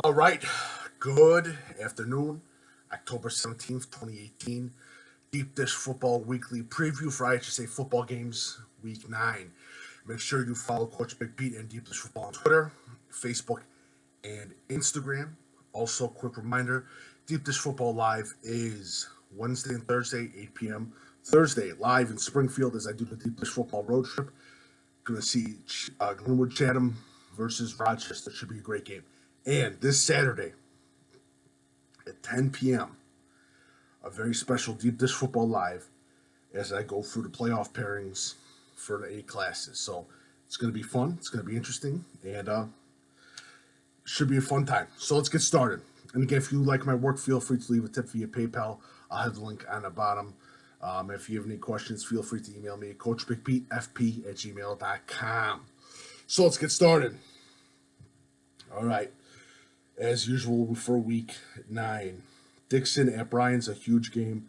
All right, good afternoon, October 17th, 2018. Deep Dish Football Weekly Preview for IHSA Football Games Week 9. Make sure you follow Coach Big Pete and Deep Dish Football on Twitter, Facebook, and Instagram. Also, quick reminder, Deep Dish Football Live is Wednesday and Thursday, 8 p.m. Thursday, live in Springfield as I do the Deep Dish Football Road Trip. Going to see Glenwood Chatham versus Rochester. Should be a great game. And this Saturday at 10 p.m., a very special Deep Dish Football Live as I go through the playoff pairings for the 8 classes. So it's going to be fun. It's going to be interesting. And should be a fun time. So let's get started. And again, if you like my work, feel free to leave a tip via PayPal. I'll have the link on the bottom. If you have any questions, feel free to email me at coachbigpetefp@gmail.com. So let's get started. All right. As usual for week 9, Dixon at Bryan's a huge game.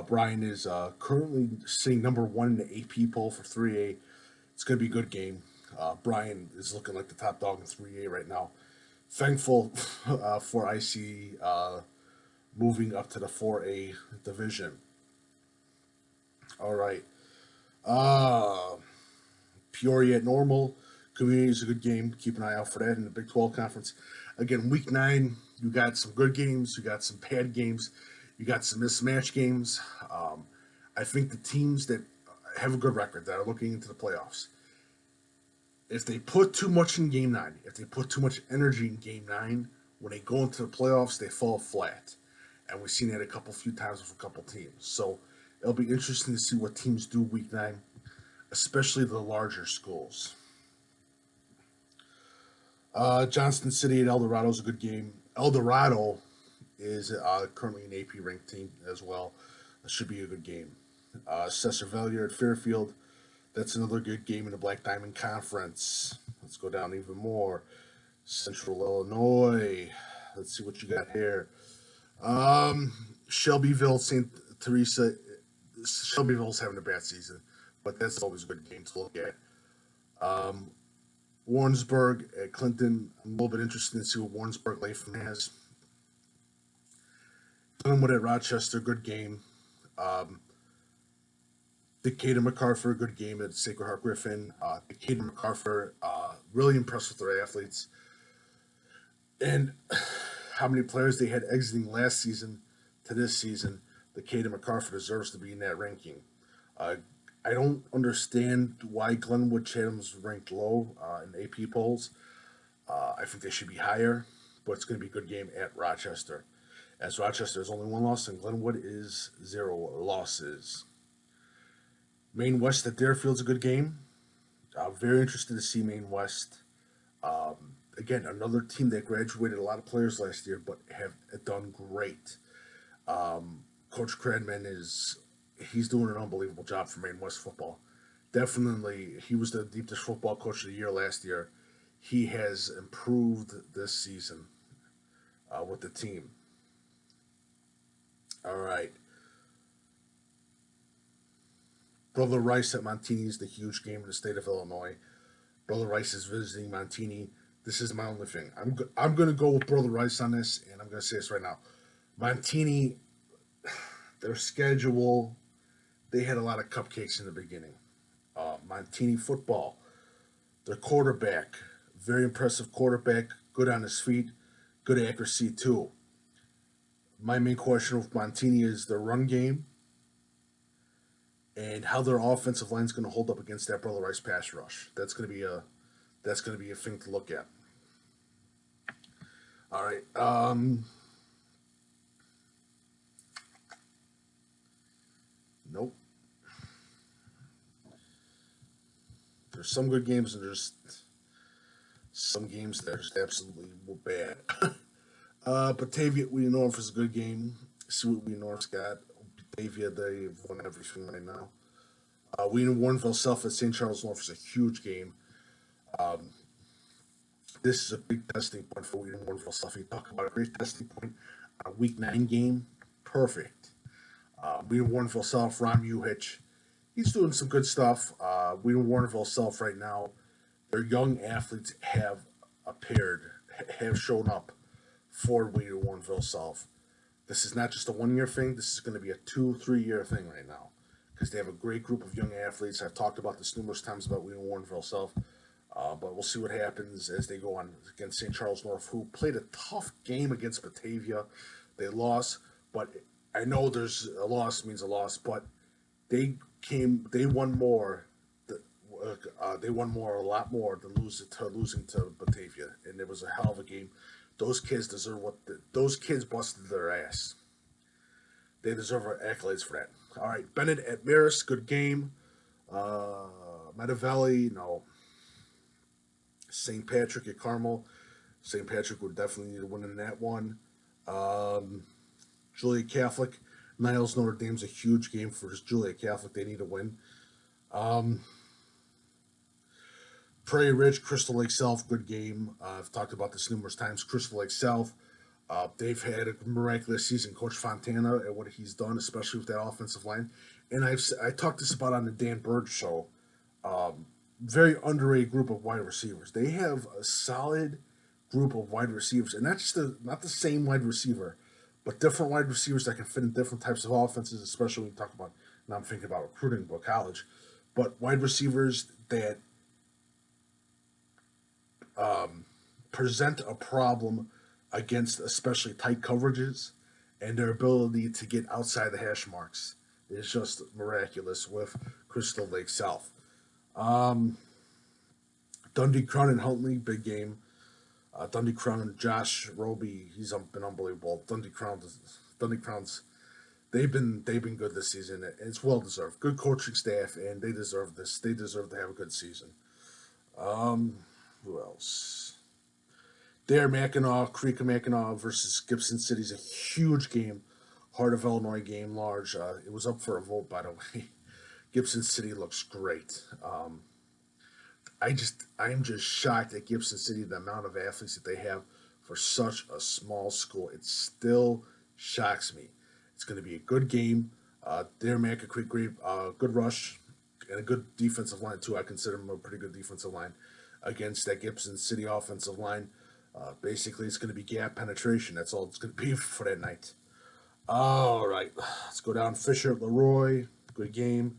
Bryan is currently sitting number 1 in the AP poll for 3A. It's going to be a good game. Bryan is looking like the top dog in 3A right now. Thankful for IC moving up to the 4A division. All right. Peoria at Normal. Community is a good game. Keep an eye out for that in the Big 12 Conference. Again, week 9, you got some good games. You got some bad games. You got some mismatch games. I think the teams that have a good record, that are looking into the playoffs, if they put too much in Game 9, if they put too much energy in Game 9, when they go into the playoffs, they fall flat. And we've seen that a few times with a couple teams. So it'll be interesting to see what teams do week 9, especially the larger schools. Johnston City at El Dorado is a good game. El Dorado is currently an AP ranked team as well. It should be a good game. Cesar Valier at Fairfield. That's another good game in the Black Diamond Conference. Let's go down even more. Central Illinois. Let's see what you got here. Shelbyville, St. Teresa. Shelbyville's having a bad season, but that's always a good game to look at. Warrensburg at Clinton. I'm a little bit interested to see what Warrensburg Latham has. Glenwood at Rochester, good game. Decatur MacArthur, good game at Sacred Heart Griffin. Decatur MacArthur, really impressed with their athletes. And how many players they had exiting last season to this season. Decatur MacArthur deserves to be in that ranking. I don't understand why Glenwood Chatham's ranked low in AP polls. I think they should be higher, but it's going to be a good game at Rochester. As Rochester has only 1 loss and Glenwood is 0 losses. Maine West at Deerfield's a good game. Very interested to see Maine West. Again, another team that graduated a lot of players last year, but have done great. Coach Cradman he's doing an unbelievable job for Maine West football. Definitely, he was the Deep Dish Football Coach of the Year last year. He has improved this season with the team. All right. Brother Rice at Montini is the huge game in the state of Illinois. Brother Rice is visiting Montini. This is my only thing. I'm going to go with Brother Rice on this, and I'm going to say this right now. Montini, their schedule, they had a lot of cupcakes in the beginning. Montini football, their quarterback, very impressive quarterback, good on his feet, good accuracy too. My main question with Montini is their run game and how their offensive line is going to hold up against that Brother Rice pass rush. That's going to be a thing to look at. All right. Nope. There's some good games and there's some games that are just absolutely bad. Batavia, Wheaton North is a good game. See what Wheaton North's got. Batavia, they've won everything right now. Wheaton Warrenville South at St. Charles North is a huge game. This is a big testing point for Wheaton Warrenville South. You talk about a great testing point. A week 9 game, perfect. Wheaton Warrenville South, Ron Uhich, he's doing some good stuff. Wheaton Warrenville South right now, their young athletes have shown up. for Wheaton Warrenville South. This is not just a 1 year thing. This is going to be a 2-3 year thing right now because they have a great group of young athletes. I've talked about this numerous times about Wheaton Warrenville South, but we'll see what happens as they go on against St. Charles North, who played a tough game against Batavia. They lost, but I know there's a loss means a loss, but they won more. They won more, a lot more than losing to Batavia, and it was a hell of a game. Those kids deserve those kids busted their ass. They deserve our accolades for that. All right, Bennett at Marist, good game. Metavelli, no. St. Patrick at Carmel. St. Patrick would definitely need to win in that one. Julia Catholic, Niles Notre Dame's a huge game for Julia Catholic. They need to win. Prairie Ridge, Crystal Lake South, good game. I've talked about this numerous times. Crystal Lake South, they've had a miraculous season. Coach Fontana and what he's done, especially with that offensive line. And I talked this about on the Dan Bird show. Very underrated group of wide receivers. They have a solid group of wide receivers, and not the same wide receiver, but different wide receivers that can fit in different types of offenses, especially when you talk about, now I'm thinking about recruiting, about college, but wide receivers that present a problem against especially tight coverages, and their ability to get outside the hash marks is just miraculous with Crystal Lake South. Dundee Crown and Huntley, big game. Dundee Crown and Josh Roby, he's been unbelievable. Dundee Crown's they've been good this season, and it's well deserved. Good coaching staff, and they deserve this. They deserve to have a good season. Who else? Dare Mackinac, Creek of Mackinac versus Gibson City is a huge game. Heart of Illinois game, large. It was up for a vote, by the way. Gibson City looks great. I am just shocked at Gibson City, the amount of athletes that they have for such a small school. It still shocks me. It's going to be a good game. Dare Mackinac Creek, good rush and a good defensive line too. I consider them a pretty good defensive line against that Gibson City offensive line. Basically, it's going to be gap penetration. That's all it's going to be for that night. All right, let's go down. Fisher at Leroy, good game.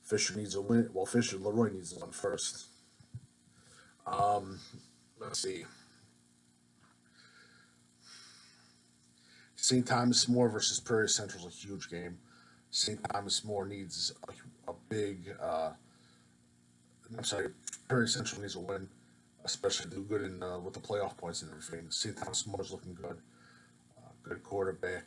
Fisher needs a win. Well, Leroy needs to win first. Let's see. St. Thomas More versus Prairie Central is a huge game. St. Thomas More needs a big. Prairie Central needs a win, especially do good in with the playoff points and everything. St. Thomas More is looking good. Good quarterback,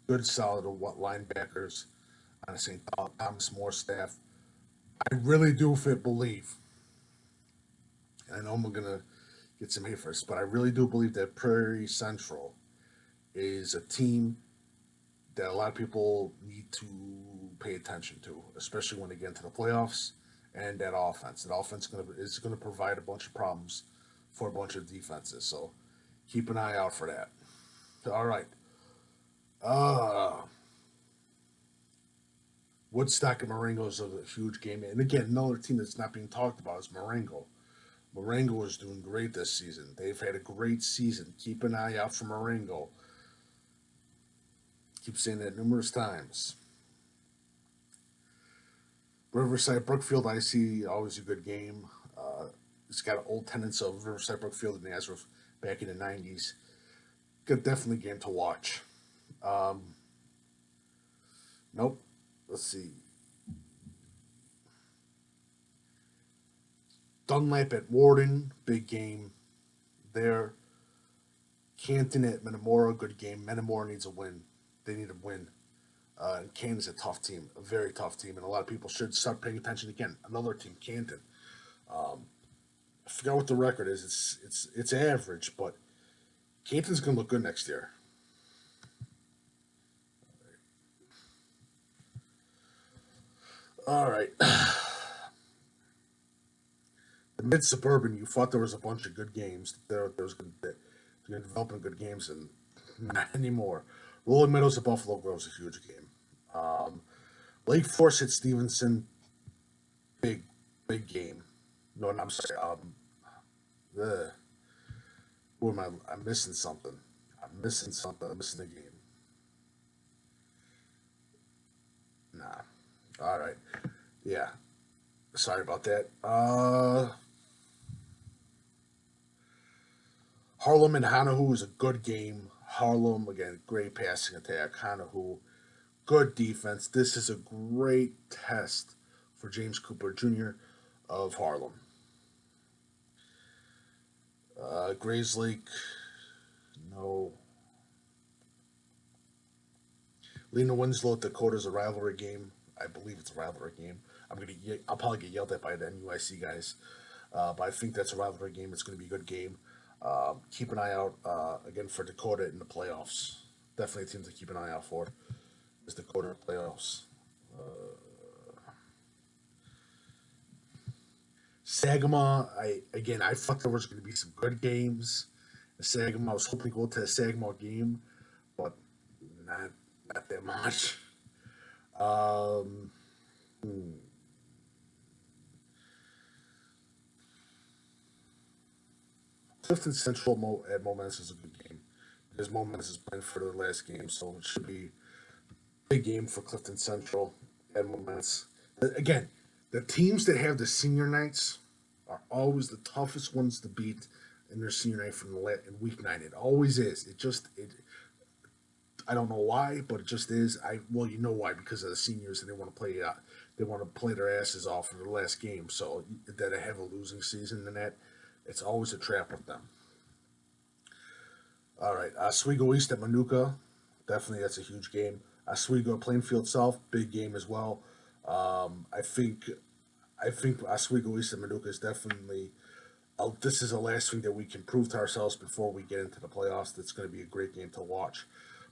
good solid linebackers on the St. Thomas More staff. I really do believe, and I know I'm going to get some hate for this, but I really do believe that Prairie Central is a team that a lot of people need to pay attention to, especially when they get into the playoffs. And that offense is going to provide a bunch of problems for a bunch of defenses. So keep an eye out for that. All right. Woodstock and Marengo is a huge game. And again, another team that's not being talked about is Marengo. Marengo is doing great this season. They've had a great season. Keep an eye out for Marengo. Keep saying that numerous times. Riverside Brookfield, I see always a good game. It's got old tenants of Riverside Brookfield and Nazareth back in the 90s. Good, definitely game to watch. Nope. Let's see. Dunlap at Warden, big game there. Canton at Metamora, good game. Metamora needs a win. They need a win. And Canton's a tough team, a very tough team, and a lot of people should start paying attention again. Another team, Canton. I forgot what the record is. It's average, but Canton's going to look good next year. All right. The Mid-Suburban, you thought there was a bunch of good games. There was developing good games, and not anymore. Rolling Meadows at Buffalo Grove is a huge game. Lake Forest at Stevenson, big game. No, I'm sorry. Who am I? I'm missing something. I'm missing something. I'm missing the game. Nah. All right. Yeah. Sorry about that. Harlem and Hanahu is a good game. Harlem, again, great passing attack. Hanahu, good defense. This is a great test for James Cooper Jr. of Harlem. Grays Lake, no. Lena Winslow at Dakota is a rivalry game. I believe it's a rivalry game. I'll probably get yelled at by the NUIC guys, but I think that's a rivalry game. It's going to be a good game. Keep an eye out again for Dakota in the playoffs. Definitely a team to keep an eye out for is Dakota playoffs. Saginaw, I thought there was going to be some good games. Saginaw, I was hoping to go to a Saginaw game, but not that much. Clifton Central at Moments is a good game because Moments is playing for the last game, so it should be a big game for Clifton Central at Moments. Again, the teams that have the senior nights are always the toughest ones to beat in their senior night from in week 9. It always is. I don't know why, but it just is. You know why, because of the seniors and they want to play. They want to play their asses off for the last game. So that they have a losing season in that, it's always a trap with them. All right, Oswego East at Manuka, definitely that's a huge game. Oswego Plainfield South, big game as well. I think Oswego East at Manuka is definitely. This is the last thing that we can prove to ourselves before we get into the playoffs. That's going to be a great game to watch.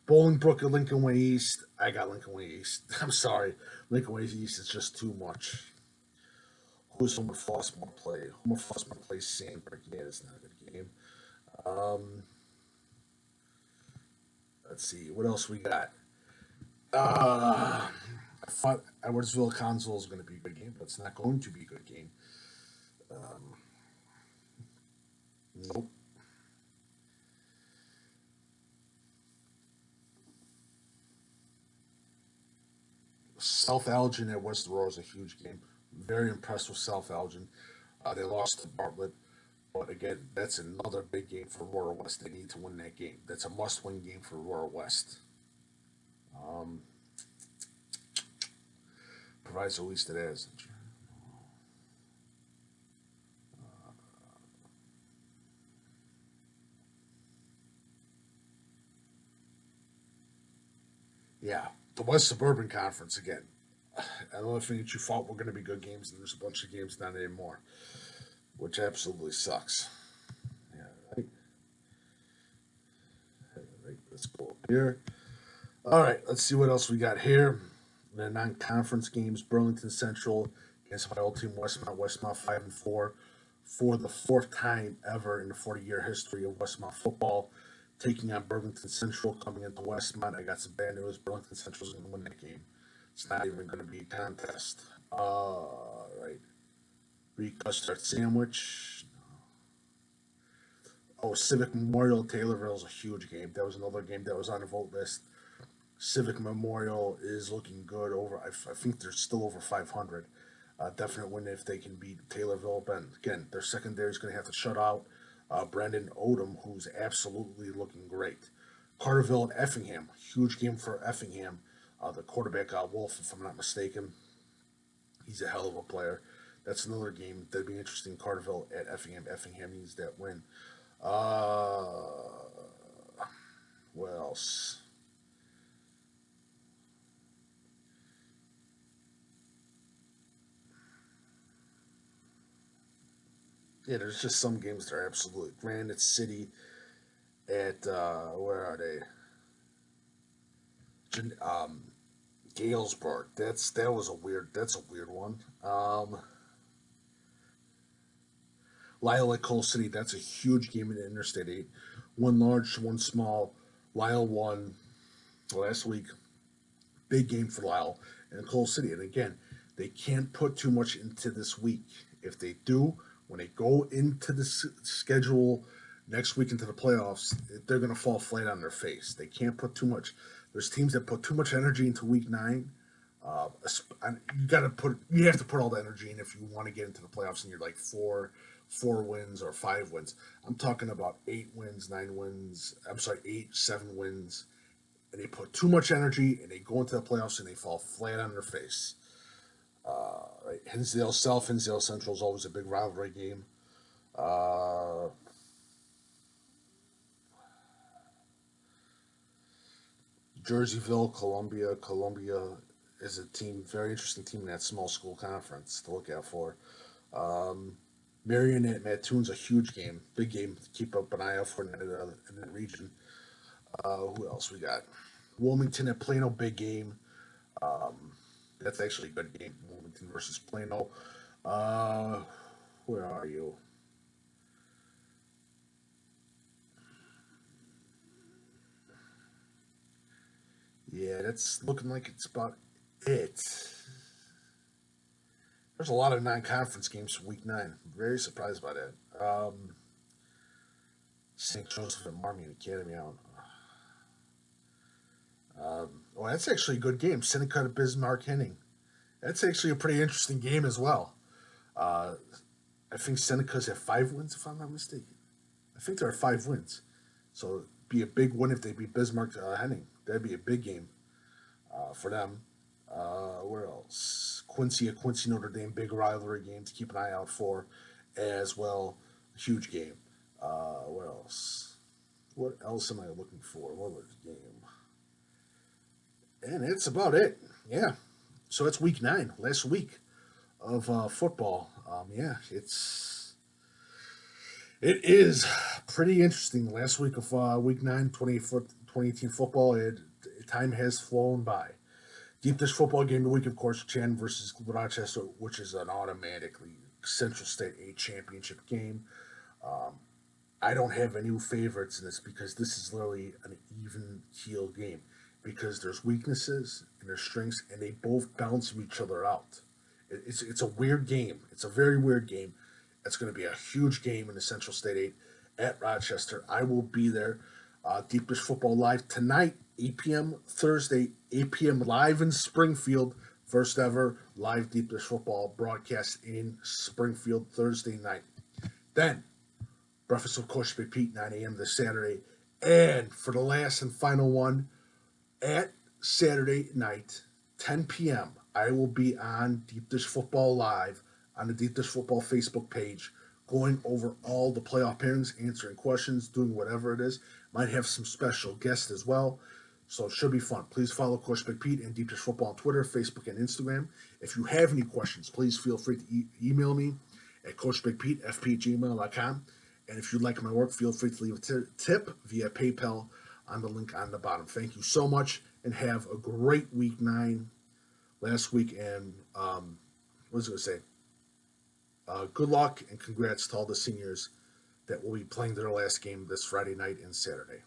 Bolingbrook at Lincoln Way East. I got Lincoln Way East. I'm sorry. Lincoln Way East is just too much. Who's Homer Flossmore play? Homer Flossmore plays Sandberg. Yeah, it's not a good game. Let's see. What else we got? I thought Edwardsville Console is going to be a good game, but it's not going to be a good game. Nope. South Elgin at West Aurora is a huge game. Very impressed with South Elgin. They lost to Bartlett, but again, that's another big game for Aurora West. They need to win that game. That's a must-win game for Aurora West. Provides at least it is. Yeah, the West Suburban Conference again. I don't think that you thought were going to be good games, and there's a bunch of games not anymore, which absolutely sucks. Yeah, right. Let's go up here. All right, let's see what else we got here. The non-conference games: Burlington Central against my old team Westmont. Westmont 5-4 for the 4th time ever in the 40-year history of Westmont football, taking on Burlington Central coming into Westmont. I got some bad news. Burlington Central is going to win that game. It's not even going to be a contest. All right. Greek custard sandwich. Oh, Civic Memorial Taylorville is a huge game. That was another game that was on the vote list. Civic Memorial is looking good. I think they're still over 500. Definite win if they can beat Taylorville. But again, their secondary is going to have to shut out Brandon Odom, who's absolutely looking great. Carterville and Effingham, huge game for Effingham. The quarterback, Wolf, if I'm not mistaken, he's a hell of a player. That's another game that'd be interesting. Carterville at Effingham. Effingham needs that win. What else? Yeah, there's just some games that are absolutely. Granite City at where are they? Galesburg. That's a weird one. Lyle at Coal City. That's a huge game in the Interstate 8. One large, one small. Lyle won last week. Big game for Lyle and Coal City. And again, they can't put too much into this week. If they do, when they go into the schedule next week into the playoffs, they're going to fall flat on their face. They can't put too much. There's teams that put too much energy into week 9. You have to put all the energy in if you want to get into the playoffs and you're like four wins or 5 wins. I'm talking about 8 wins, 9 wins. I'm sorry, 8, 7 wins, and they put too much energy and they go into the playoffs and they fall flat on their face. Right. Hinsdale South, Hinsdale Central is always a big rivalry game. Jerseyville, Columbia. Columbia is a team, very interesting team in that small school conference to look out for. Marion at Mattoon's a huge game, big game to keep up an eye out for in that region. Who else we got? Wilmington at Plano, big game. That's actually a good game, Wilmington versus Plano. Where are you? Yeah, that's looking like it's about it. There's a lot of non-conference games for Week 9. Very surprised by that. St. Joseph and Marmion Academy out. Well, that's actually a good game. Seneca to Bismarck Henning. That's actually a pretty interesting game as well. I think Seneca's at 5 wins, if I'm not mistaken. I think they're at 5 wins. So it'd be a big win if they beat Bismarck Henning. That'd be a big game for them. Where else? Quincy at Quincy Notre Dame, big rivalry game to keep an eye out for as well. Huge game. Where else? What else am I looking for? What was the game? And that's about it. Yeah. So that's Week 9, last week of football. Yeah, it is pretty interesting. Last week of Week 9, 2018 football. Time has flown by. Deep Dish football game of the week, of course, Chan versus Rochester, which is an automatically Central State 8 championship game. I don't have any favorites in this because this is literally an even keel game because there's weaknesses and there's strengths, and they both balance each other out. It's a weird game. It's a very weird game. It's going to be a huge game in the Central State 8 at Rochester. I will be there. Deep Dish Football Live tonight, 8 p.m. Thursday, 8 p.m. live in Springfield. First ever live Deep Dish Football broadcast in Springfield Thursday night. Then, Breakfast with Coach Big Pete, 9 a.m. this Saturday. And for the last and final one, at Saturday night, 10 p.m., I will be on Deep Dish Football Live on the Deep Dish Football Facebook page, going over all the playoff pairings, answering questions, doing whatever it is. Might have some special guests as well. So it should be fun. Please follow Coach Big Pete and Deep Dish Football on Twitter, Facebook, and Instagram. If you have any questions, please feel free to email me at coachbigpete@fp@gmail.com. And if you like my work, feel free to leave a tip via PayPal on the link on the bottom. Thank you so much, and have a great Week 9 last week. And what was I going to say? Good luck and congrats to all the seniors that will be playing their last game this Friday night and Saturday.